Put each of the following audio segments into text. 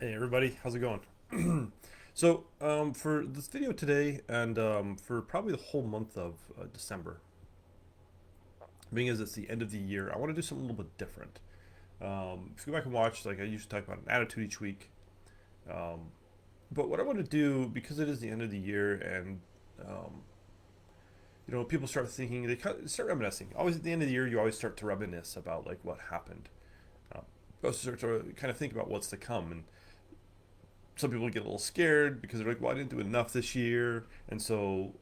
Hey everybody, how's it going? For this video today, and for probably the whole month of December, being as it's the end of the year, I want to do something a little bit different. If you go back and watch, like I usually talk about an attitude each week, um, but what I want to do, because it is the end of the year, and um, people start thinking, they start reminiscing. Always at the end of the year, you always start to reminisce about like what happened. You also start to kind of think about what's to come, and some people get a little scared because they're like, well, I didn't do enough this year. And so,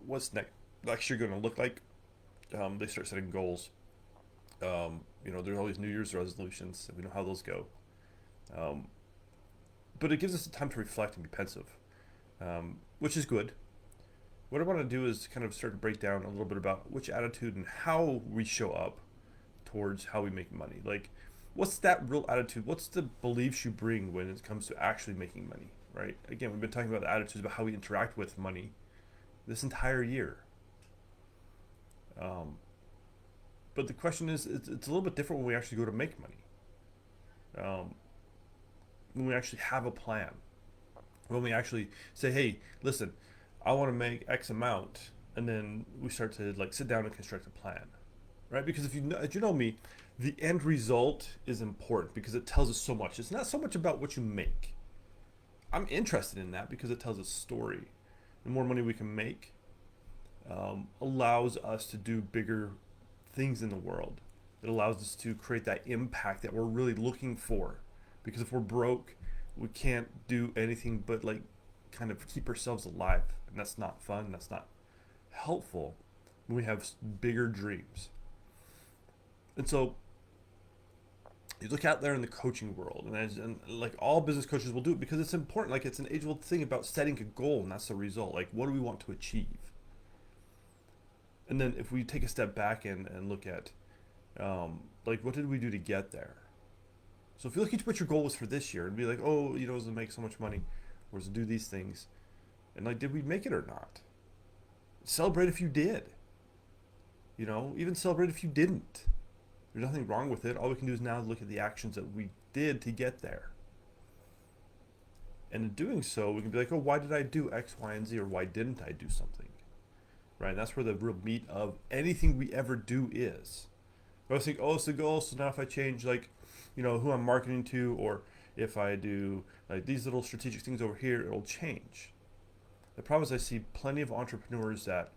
what's next year going to look like? They start setting goals. There's always New Year's resolutions, and we know how those go. Um, but it gives us the time to reflect and be pensive, which is good. What I want to do is kind of start to break down a little bit about which attitude and how we show up towards how we make money. Like, what's that real attitude? What's the beliefs you bring when it comes to actually making money, right? Again, we've been talking about the attitudes about how we interact with money this entire year. Um, but the question is, it's a little bit different when we actually go to make money. Um, when we actually have a plan. When we actually say, hey, listen, I want to make X amount, and then we start to like sit down and construct a plan, right? Because if you know me, the end result is important because it tells us so much. It's not so much about what you make. I'm interested in that because it tells a story. The more money we can make allows us to do bigger things in the world. It allows us to create that impact that we're really looking for. Because if we're broke, we can't do anything but like kind of keep ourselves alive, and that's not fun. That's not helpful when we have bigger dreams. And so you look out there in the coaching world, and like all business coaches will do it because it's important. Like it's an age old thing about setting a goal, and that's the result. Like, what do we want to achieve? And then if we take a step back and look at, like, what did we do to get there? So if you look at what your goal was for this year and be like, oh, it was to make so much money, or was to do these things, and like, did we make it or not? Celebrate if you did. Even celebrate if you didn't. There's nothing wrong with it. All we can do is now look at the actions that we did to get there. And in doing so, we can be like, oh, why did I do X, Y, and Z, or why didn't I do something? Right? And that's where the real meat of anything we ever do is. I was thinking, oh, it's the goal. So now if I change, like, who I'm marketing to, or if I do like these little strategic things over here, it'll change. The problem is I see plenty of entrepreneurs that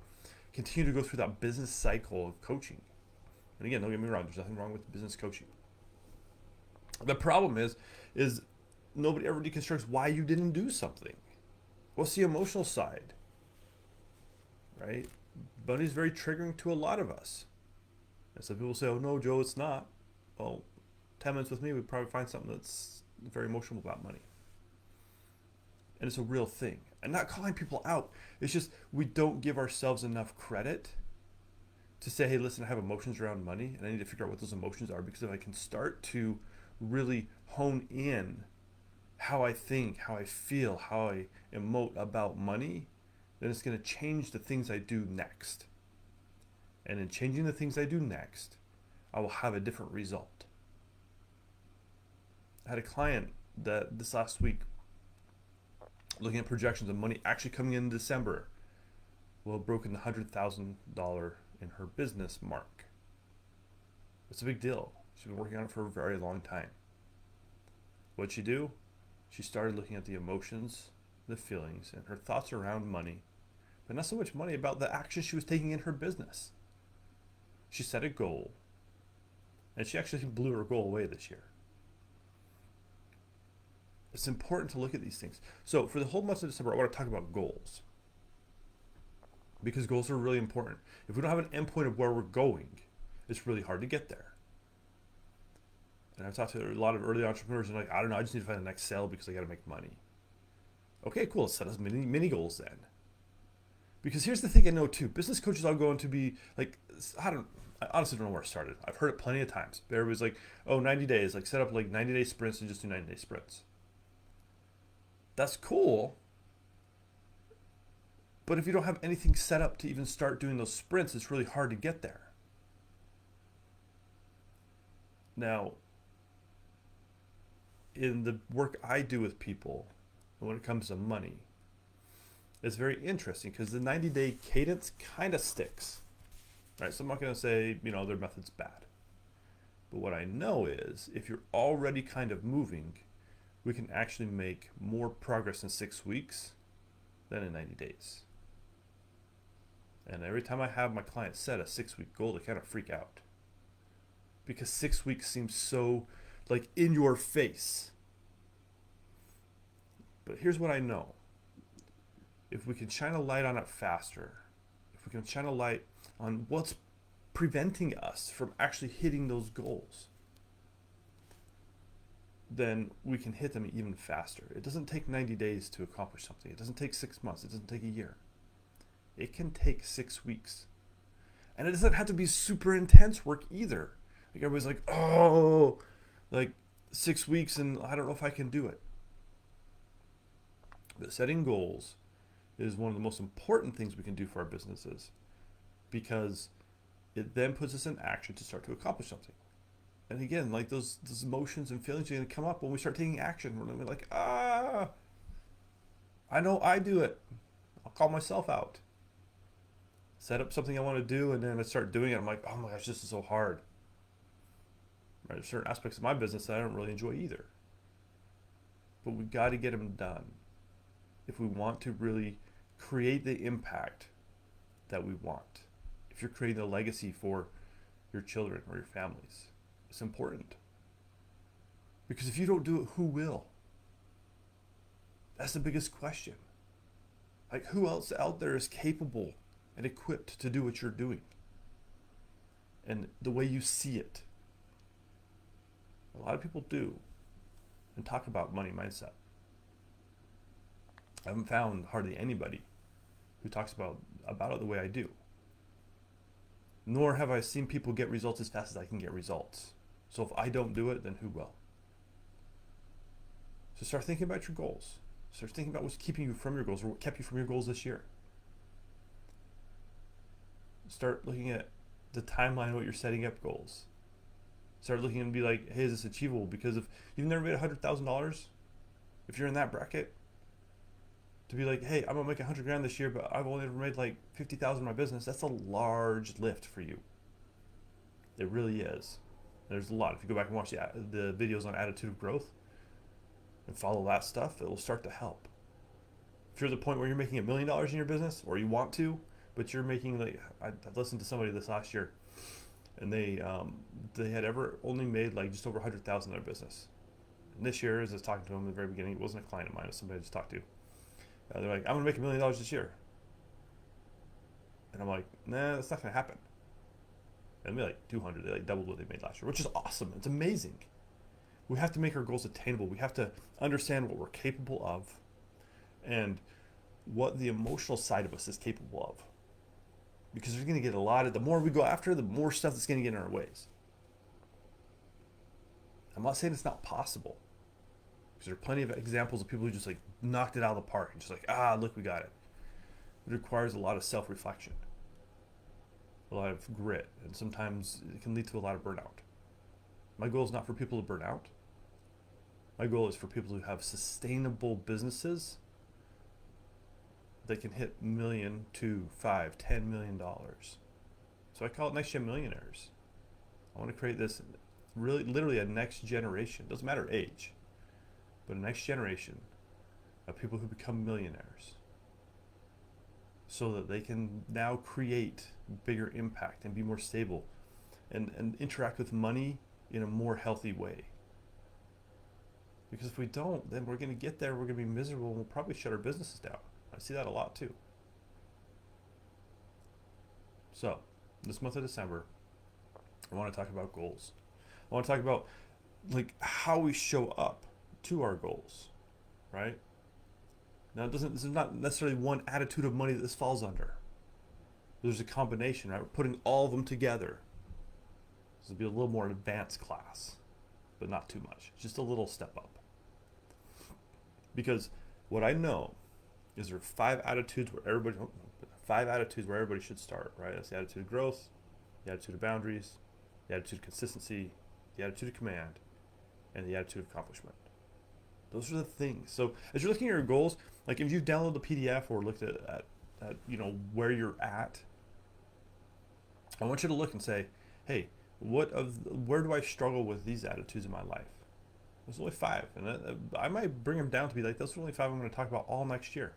continue to go through that business cycle of coaching. And again, don't get me wrong, there's nothing wrong with business coaching. The problem is nobody ever deconstructs why you didn't do something. What's the emotional side, right? Money's very triggering to a lot of us. And some people say, oh no, Joe, it's not. Well, 10 minutes with me, we'd probably find something that's very emotional about money. And it's a real thing. And not calling people out. It's just we don't give ourselves enough credit to say, hey, listen, I have emotions around money and I need to figure out what those emotions are, because if I can start to really hone in how I think, how I feel, how I emote about money, then it's going to change the things I do next. And in changing the things I do next, I will have a different result. I had a client that this last week looking at projections of money actually coming in December will have broken the $100,000 in her business mark. It's a big deal. She's been working on it for a very long time. What'd she do? She started looking at the emotions, the feelings, and her thoughts around money, but not so much money, about the action she was taking in her business. She set a goal, and she actually blew her goal away this year. It's important to look at these things. So for the whole month of December, I want to talk about goals, because goals are really important. If we don't have an endpoint of where we're going, it's really hard to get there. And I've talked to a lot of early entrepreneurs, and like, I don't know, I just need to find the next sale because I got to make money. Okay, cool. Set us mini goals then. Because here's the thing I know too: business coaches are going to be like, I honestly don't know where it started. I've heard it plenty of times. Everybody's like, oh, 90 days, like set up like 90-day sprints and just do 90-day sprints. That's cool, but if you don't have anything set up to even start doing those sprints, it's really hard to get there. Now, in the work I do with people, when it comes to money, it's very interesting because the 90-day cadence kind of sticks, right? So I'm not going to say, their method's bad. But what I know is if you're already kind of moving, we can actually make more progress in 6 weeks than in 90 days. And every time I have my clients set a 6-week goal, they kind of freak out. Because 6 weeks seems so like in your face. But here's what I know. If we can shine a light on it faster, if we can shine a light on what's preventing us from actually hitting those goals, then we can hit them even faster. It doesn't take 90 days to accomplish something. It doesn't take 6 months. It doesn't take a year. It can take 6 weeks. And it doesn't have to be super intense work either. Like everybody's like, oh, like 6 weeks and I don't know if I can do it. But setting goals is one of the most important things we can do for our businesses because it then puts us in action to start to accomplish something. And again, like those emotions and feelings are going to come up when we start taking action. We're going to be like, I know I do it. I'll call myself out. Set up something I want to do, and then I start doing it. I'm like, oh my gosh, this is so hard. Right? There's certain aspects of my business that I don't really enjoy either. But we got to get them done if we want to really create the impact that we want. If you're creating a legacy for your children or your families, it's important. Because if you don't do it, who will? That's the biggest question. Like, who else out there is capable and equipped to do what you're doing? And the way you see it. A lot of people do and talk about money mindset. I haven't found hardly anybody who talks about it the way I do. Nor have I seen people get results as fast as I can get results. So if I don't do it, then who will? So start thinking about your goals. Start thinking about what's keeping you from your goals or what kept you from your goals this year. Start looking at the timeline of what you're setting up goals. Start looking and be like, hey, is this achievable? Because if you've never made $100,000, if you're in that bracket, to be like, hey, I'm gonna make $100,000 this year, but I've only ever made like 50,000 in my business. That's a large lift for you. It really is. There's a lot. If you go back and watch the videos on attitude of growth and follow that stuff, it will start to help. If you're at the point where you're making $1 million in your business, or you want to, but you're making like, I listened to somebody this last year, and they had ever only made like just over 100,000 in their business. And this year, as I was talking to them in the very beginning, it wasn't a client of mine, it was somebody I just talked to. They're like, I'm gonna make $1 million this year, and I'm like, nah, that's not gonna happen. And they made like 200. They like doubled what they made last year, which is awesome. It's amazing. We have to make our goals attainable. We have to understand what we're capable of, and what the emotional side of us is capable of. Because there's going to get a lot of, the more we go after, the more stuff that's going to get in our ways. I'm not saying it's not possible. Because there are plenty of examples of people who just like knocked it out of the park and just like, look, we got it. It requires a lot of self-reflection, a lot of grit, and sometimes it can lead to a lot of burnout. My goal is not for people to burn out. My goal is for people who have sustainable businesses that can hit $1 million, $2 million, $5 million, $10 million. So I call it Next Gen Millionaires. I want to create this really, literally a next generation. Doesn't matter age, but a next generation of people who become millionaires, so that they can now create bigger impact and be more stable, and interact with money in a more healthy way. Because if we don't, then we're going to get there, we're going to be miserable, and we'll probably shut our businesses down. I see that a lot too. So, this month of December, I want to talk about goals. I want to talk about like how we show up to our goals, right? Now, this is not necessarily one attitude of money that this falls under. There's a combination, right? We're putting all of them together. This will be a little more advanced class, but not too much. Just a little step up. Because what I know is there are five attitudes where everybody should start, right? That's the attitude of growth, the attitude of boundaries, the attitude of consistency, the attitude of command, and the attitude of accomplishment. Those are the things. So as you're looking at your goals, like if you've downloaded the PDF or looked at where you're at, I want you to look and say, hey, where do I struggle with these attitudes in my life? There's only 5, and I might bring them down to be like, those are only 5 I'm going to talk about all next year,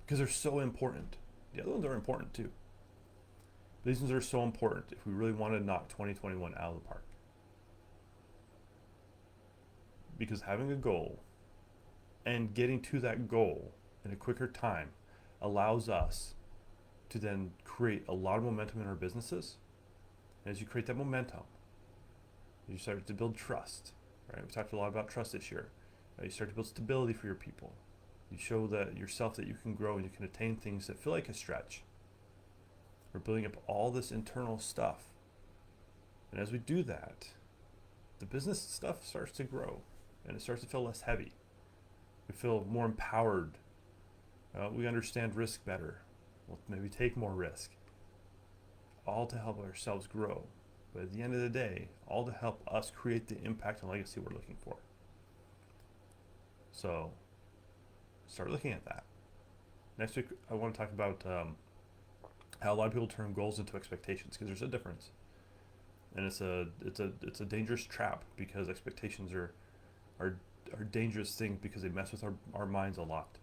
because they're so important. The other ones are important too. But these ones are so important if we really want to knock 2021 out of the park. Because having a goal and getting to that goal in a quicker time allows us to then create a lot of momentum in our businesses. And as you create that momentum, you start to build trust, right? We talked a lot about trust this year. You start to build stability for your people. You show that yourself that you can grow and you can attain things that feel like a stretch. We're building up all this internal stuff. And as we do that, the business stuff starts to grow and it starts to feel less heavy. We feel more empowered. We understand risk better. We'll maybe take more risk. All to help ourselves grow. But at the end of the day, all to help us create the impact and legacy we're looking for. So, start looking at that. Next week, I want to talk about how a lot of people turn goals into expectations, because there's a difference, and it's a dangerous trap, because expectations are dangerous things because they mess with our minds a lot.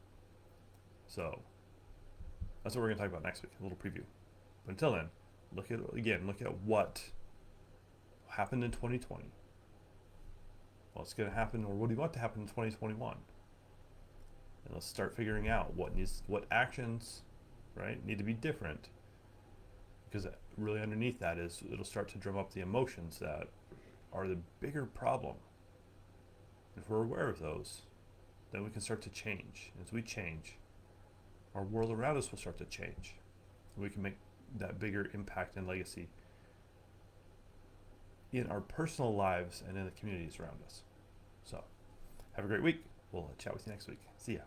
So that's what we're going to talk about next week, a little preview. But until then, look at what happened in 2020. What's going to happen, or what do you want to happen in 2021? And let's start figuring out what actions, right, need to be different. Because really underneath that is, it'll start to drum up the emotions that are the bigger problem. If we're aware of those, then we can start to change. As we change, our world around us will start to change. We can make that bigger impact and legacy in our personal lives and in the communities around us. So, have a great week. We'll chat with you next week. See ya.